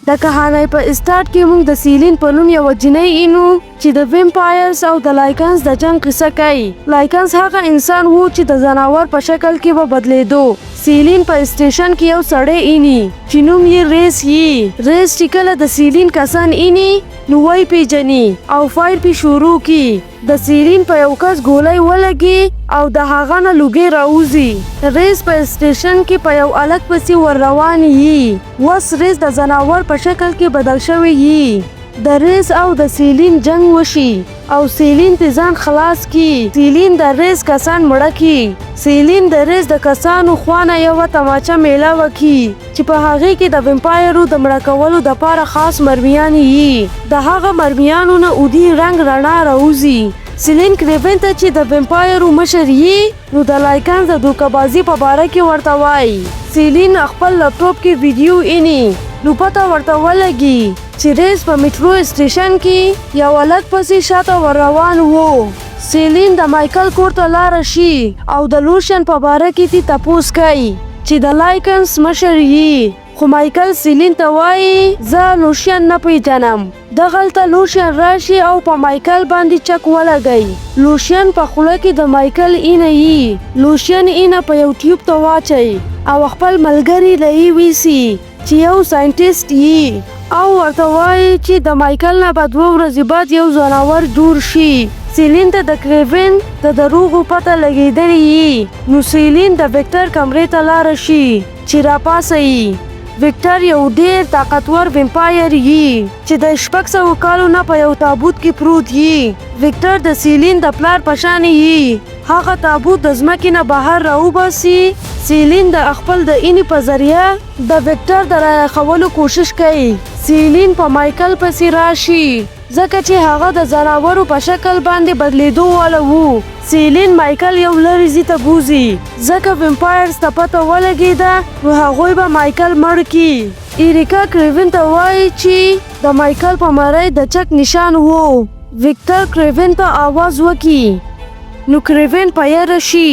د کهانی په اسټارټ کې موږ د سیلین په نوم یو جنۍ اینو چې د ویمپایرز او د لایکنز د جنگ قصه کوي. لایکنز هغه انسان وو چې د ځناور په شکل کې به بدلیدو. سیلین په سټیشن کې یو سړی اینی چې نوم یې ریس یي. ریس چې کله د سیلین کسان اینی نو وای پیجنی او فایر پی شروع کی. د سیلین په یو کس ګولۍ ولګي او د هغه نه لوګي راوځي. ریس په سټیشن کې په یو الګ پسې ور روان یي. وس ریس د ځناور په شکل کې بدل شوی یي. د ریس او د سیلین جنگ وشي او سیلین ته ځان خلاص کی. سیلین د ریس کسان مړه کی. سیلین د ریس د کسانو خوانه یو تماچه میلاوه کی چې په هغه کې د ویمپایرو د مړه کولو د پاره خاص مرمیان یي. د هغه مرمیانو نه اودي رنگ رڼا راوځي. سیلین کریون ته چې د ویمپایرو مشر یي نو د لایکنز د دوکه‌بازي په باره کې ورته وایي. سیلین خپل لپټاپ کې ویډیو اینی نو پته ورته ولګي چې ریس په میټرو سټیشن کې یو الګ پسې شاته ور روان وو. سیلین د مایکل کور ته لاړه شي او د لوشن په باره کې تپوس کوي چې د لایکنز مشر یي. خو مایکل سیلین ته وایي زه لوشن نه پیژنم. دغلته لوشن راشي او په مایکل باندې چک ولګي. لوشن په خوله کې د مایکل اینه یي. لوشن اینه په یو ټیوب ته واچي او خپل ملګری لئی ویسي چې یو ساينټیسټ یي او ورته وایي چې د مایکل نه بعد 2 ورځې بعد یو ځناور جوړ شي. سیلین ته د کریون د دروغو پته لګېدلې یي. نو سیلین د ویکټر کمرې ته لاړه شي چې راپاسي. ویکټر یو ډیر طاقتور ویمپایر یي چې د 600 کالو نه په یو تابوت کې پروت یي. ویکټر د سیلین د پلار په شان یي. هغه تابوت د ځمکې نه بهر راوباسي. سیلین د خپل د اینی په ذریعہ د ویکټر د راخولو کوشش کوي. سیلین په مایکل پسې راشي ځکه چې هغه د ځناورو په شکل باندې بدلیدو والا وو. سیلین مایکل یو لرې ځای ته بوزي ځکه ویمپایرز ته پته ولګېده نو هغوی به مایکل مړ کي. ایریکا کریون ته وایي چې د مایکل په مرۍ د چک نشان وو. ویکټر کریون ته آواز وکي نو کریون په یاره شي.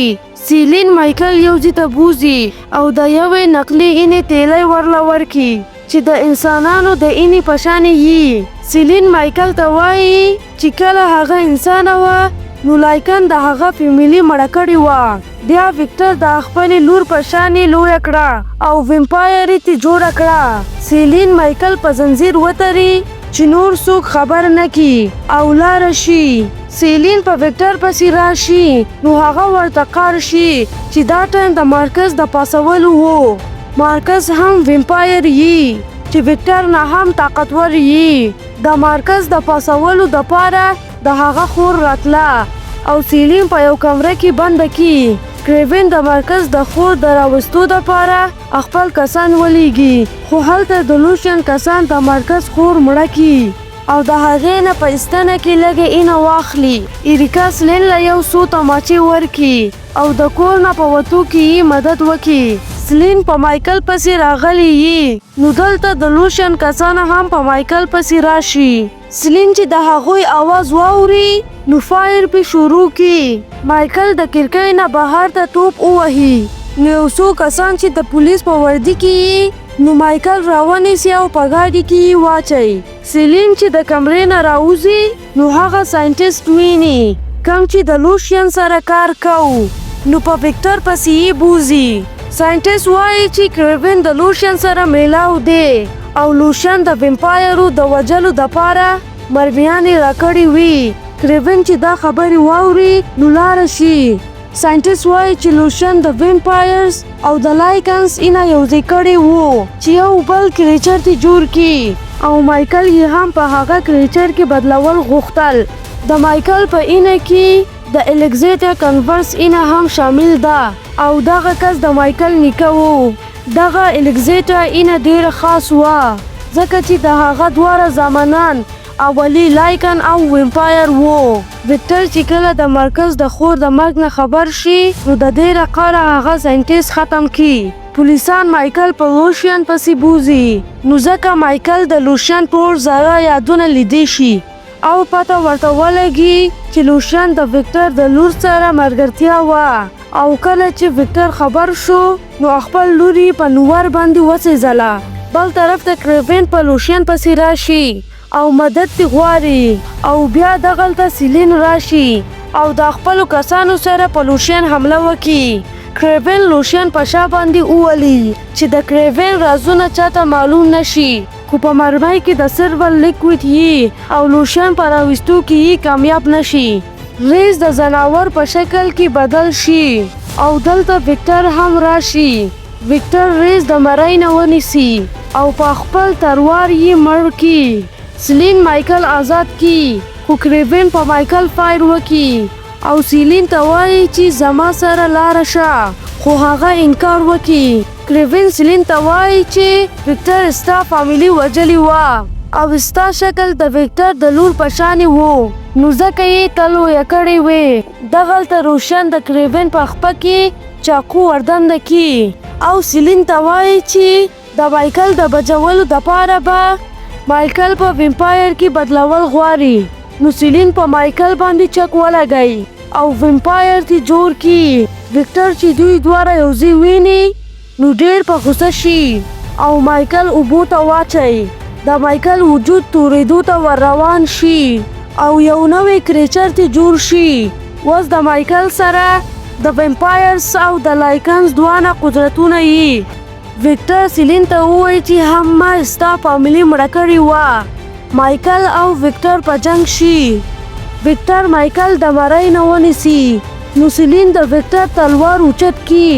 سیلین مایکل یو ځای ته بوزي او د یوې نقلي اینې تیلی ورله ورکي چې د انسانانو د اینی په شان یي. سیلین مایکل ته وایي چې کله هغه انسان وه نو لایکن د هغه فیملی مړه کړې وه. بیا ویکټر د خپل لور په شان لویه کړه او ویمپایر ته جوړه کړه. سیلین مایکل په زنځیر وتړي چې نور څوک خبر نه کی او لاړه شي. سیلین په ویکټر پسې راشي نو هغه ورته قار شي چې دا ټایم د مارکس د پاسولو وو. مارکس هم ویمپایر یي چې ویکټر نه هم طاقتور یي. د مارکس د پاسولو د پاره د هغه خور راتله او سیلین په یو کمره کې بند کی. کریون د مارکس د خور د راوستو د پاره خپل کسان ولېږي خو هلته د لوشن کسان د مارکس خور مړه کی او د هغې نه په استنه کې لږه اینه واخلي. ایریکا سیلین له یو څو تماچې ورکي او د کور نه په وتو کې یې مدد وکي. سیلین په مایکل پسې راغلی یي نو دلته د لوشن کسان هم په مایکل پسې راشي. سیلین چې د هغوی आवाज واوري نو فایر پی شروع کی. مایکل د کړکۍ نه بهر ته توپ ووهي نو یو څو کسان چې د پولیس په وردي کې نو مایکل راونیسي او په ګاډي کې واچي. سیلین چې د کمرې نه راوځي نو هغه ساينټیسټ ویني کوم چې د لوشن سره کار کوي نو په ویکټر پسې یې بوزي. ساينټیسټ وایي چې کریون د لوشن سره میلاو دی او لوشن د ویمپایرو د وجلو د پاره مرمیانې راکړې وي. کریون چې دا خبرې واوري نو لاړه شي. ساينټیسټ وایي چې لوشن د ویمپایرز او د لایکنز اینه یوځای کړي وو چې یو بل کریچر ته جوړ کی او مایکل یې هم په هغه کریچر کې بدلول غوښتل. د مایکل په اینه کې د الکزیټر کنورس اینه هم شامل ده او دغه کس د مایکل نیکه وو. دغه الکزیټر اینه ډیره خاص وه ځکه چې د هغه دواړه زامنان اولی لایکن او ویمپایر وو. ویکټر چې کله د مرکز د خور د مرګ نه خبر شي نو د دې رقاره هغه ساينټیسټ ختم کی. پولیسان مایکل په لوشن پسې بوزي نو ځکه مایکل د لوشن ټول زړه یادونه لیدی شي او پته ورته ولګي چې لوشن د ویکټر د لور سره ملګرتیا وه او کله چې ویکټر خبر شو نو خپل لوري په نور باندې وسېزله. بل طرف ته کریوین په لوشین پسې راشي او مدد تی غواړي او بیا دغلته سیلین راشي او د خپلو کسانو سره په لوشین حمله وکړي. کریوین لوشین په شا باندې وولي چې د کریوین رازونه چاته معلوم نشي، خو په مرمۍ کې د سرور لیکویډ یې او لوشین په راویستو کې یې کامیاب نشي. ریس د زناور په شکل کې بدل شي او دلته ویکټر هم راشي. ویکټر ریس د مرۍ نه ونیسي او په خپل تروار یې مړ کړي. سیلین مایکل آزاد کړي، خو کریوین په مایکل فایر وکړي او سیلین ته وایي چې زما سره لاړه شه، خو هغه انکار وکړي. کریوین سیلین ته وایي چې ویکټر ستا فامیلی وژلې وه او ستا شکل د ویکټر د لور په شانې و، نو ځکه یې ته لویه کړې وې. دغلته روشن د کریوین په خپه کې چاقو وردنده کړي او سیلین ته وایي چې د مایکل د بچولو دپاره به مایکل په ویمپایر کې بدلول غواړي. نو سیلین په مایکل باندې چک ولګوي او ویمپایر تی جوړ کی. ویکټر چې دوی دواړه یوځای ویني نو ډیر په غوسه شي او مایکل اوبو ته واچوي. د مایکل وجود تورېدو ته ور روان شي او یو نوی کریچر تی جوړ شي. اوس د مایکل سره د ویمپایرز او د لایکنز دوانه قدرتونه یي. ویکټر سیلین ته ووایي چې هم ما ستا فامیلی مړه کړې وه. مایکل او ویکټر په جنگ شي. ویکټر مایکل د مرۍ نه ونیسي، نو سیلین د ویکټر تلوار اوچت کی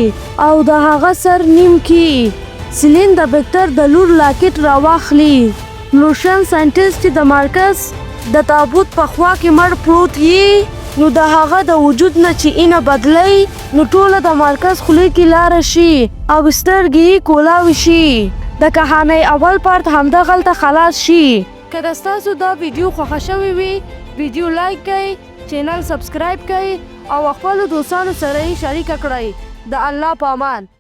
او د هغه سر نیم کی. سیلین د ویکټر د لور لاکټ راواخلي. لوشن ساینټیسټ چې د مارکس د تابوت په خوا کې مړ پروت یي، نو د هغه د وجود نه چې اینه بدلی نو ټوله د مارکس خولې کې لاره شي او سترګې کولاوي شي. د کهانۍ اول پارت همدغلته خلاص شي. که د ستاسو دا ویډیو خوښه شوې وي، ویډیو لایک کړئ، چینل سبسکرایب کړئ او خپلو دوستانو سره یې شریکه کړئ. د الله په امان.